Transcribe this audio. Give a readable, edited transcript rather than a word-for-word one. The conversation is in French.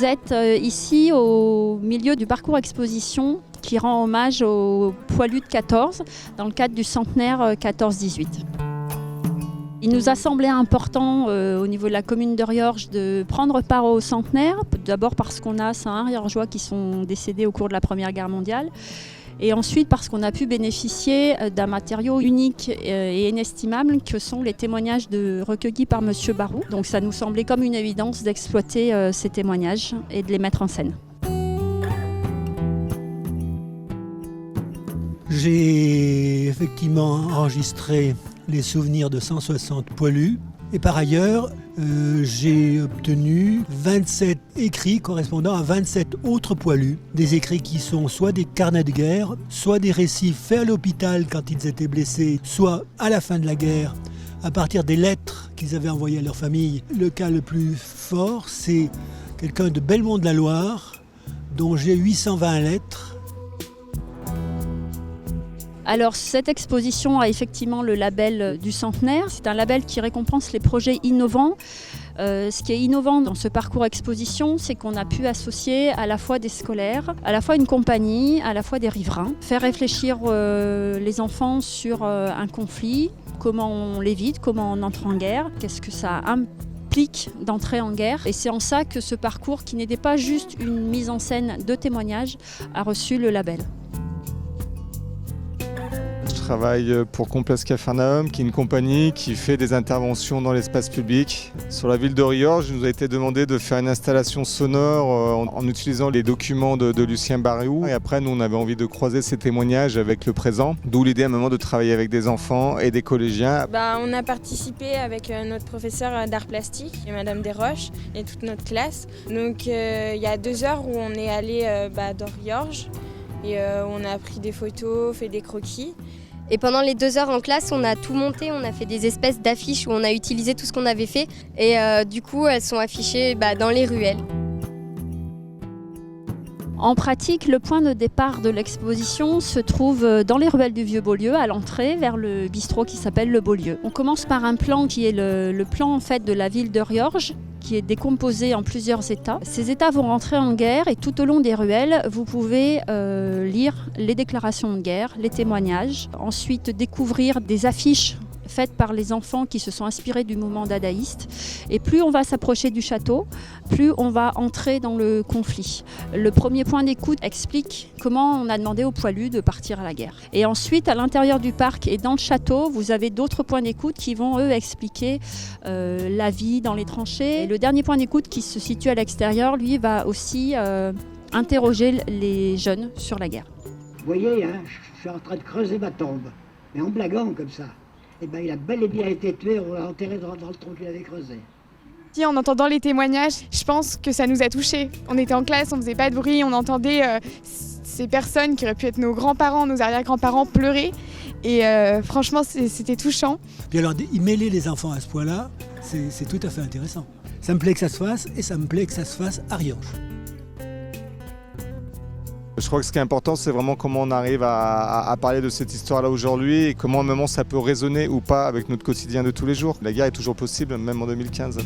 Vous êtes ici au milieu du parcours exposition qui rend hommage aux poilus de 14 dans le cadre du centenaire 14-18. Il nous a semblé important au niveau de la commune de Riorges de prendre part au centenaire, d'abord parce qu'on a 101 riorgeois qui sont décédés au cours de la Première Guerre mondiale, et ensuite parce qu'on a pu bénéficier d'un matériau unique et inestimable que sont les témoignages recueillis par M. Barou. Donc ça nous semblait comme une évidence d'exploiter ces témoignages et de les mettre en scène. J'ai effectivement enregistré les souvenirs de 160 poilus et par ailleurs j'ai obtenu 27 écrits correspondant à 27 autres poilus. Des écrits qui sont soit des carnets de guerre, soit des récits faits à l'hôpital quand ils étaient blessés, soit à la fin de la guerre, à partir des lettres qu'ils avaient envoyées à leur famille. Le cas le plus fort, c'est quelqu'un de Belmont de la Loire, dont j'ai 820 lettres. Alors cette exposition a effectivement le label du centenaire. C'est un label qui récompense les projets innovants. Ce qui est innovant dans ce parcours exposition, c'est qu'on a pu associer à la fois des scolaires, à la fois une compagnie, à la fois des riverains. Faire réfléchir les enfants sur un conflit, comment on l'évite, comment on entre en guerre, qu'est-ce que ça implique d'entrer en guerre. Et c'est en ça que ce parcours, qui n'était pas juste une mise en scène de témoignages, a reçu le label. Je travaille pour Complexe Capharnaüm, qui est une compagnie qui fait des interventions dans l'espace public. Sur la ville de Riorges, il nous a été demandé de faire une installation sonore en utilisant les documents de Lucien Barou. Et après, nous, on avait envie de croiser ces témoignages avec le présent, d'où l'idée à un moment de travailler avec des enfants et des collégiens. On a participé avec notre professeur d'art plastique, et Madame Desroches, et toute notre classe. Donc il y a 2 heures où on est allé dans Riorges et on a pris des photos, fait des croquis. Et pendant les 2 heures en classe, on a tout monté, on a fait des espèces d'affiches où on a utilisé tout ce qu'on avait fait. Et du coup, elles sont affichées dans les ruelles. En pratique, le point de départ de l'exposition se trouve dans les ruelles du Vieux-Beaulieu, à l'entrée, vers le bistrot qui s'appelle le Beaulieu. On commence par un plan qui est le plan en fait de la ville de Riorges, qui est décomposé en plusieurs états. Ces états vont rentrer en guerre et tout au long des ruelles, vous pouvez lire les déclarations de guerre, les témoignages, ensuite découvrir des affiches faites par les enfants qui se sont inspirés du mouvement dadaïste. Et plus on va s'approcher du château, plus on va entrer dans le conflit. Le premier point d'écoute explique comment on a demandé aux poilus de partir à la guerre. Et ensuite, à l'intérieur du parc et dans le château, vous avez d'autres points d'écoute qui vont, eux, expliquer la vie dans les tranchées. Et le dernier point d'écoute qui se situe à l'extérieur, lui, va aussi interroger les jeunes sur la guerre. Vous voyez, je suis en train de creuser ma tombe, mais en blaguant comme ça. Eh ben, il a bel et bien été tué, on l'a enterré dans le trou qu'il avait creusé. En entendant les témoignages, je pense que ça nous a touchés. On était en classe, on faisait pas de bruit, on entendait ces personnes qui auraient pu être nos grands-parents, nos arrière-grands-parents pleurer. Et franchement, c'était touchant. Puis alors, y mêler les enfants à ce point-là, c'est tout à fait intéressant. Ça me plaît que ça se fasse et ça me plaît que ça se fasse à Riorges. Je crois que ce qui est important, c'est vraiment comment on arrive à parler de cette histoire-là aujourd'hui et comment à un moment ça peut résonner ou pas avec notre quotidien de tous les jours. La guerre est toujours possible, même en 2015.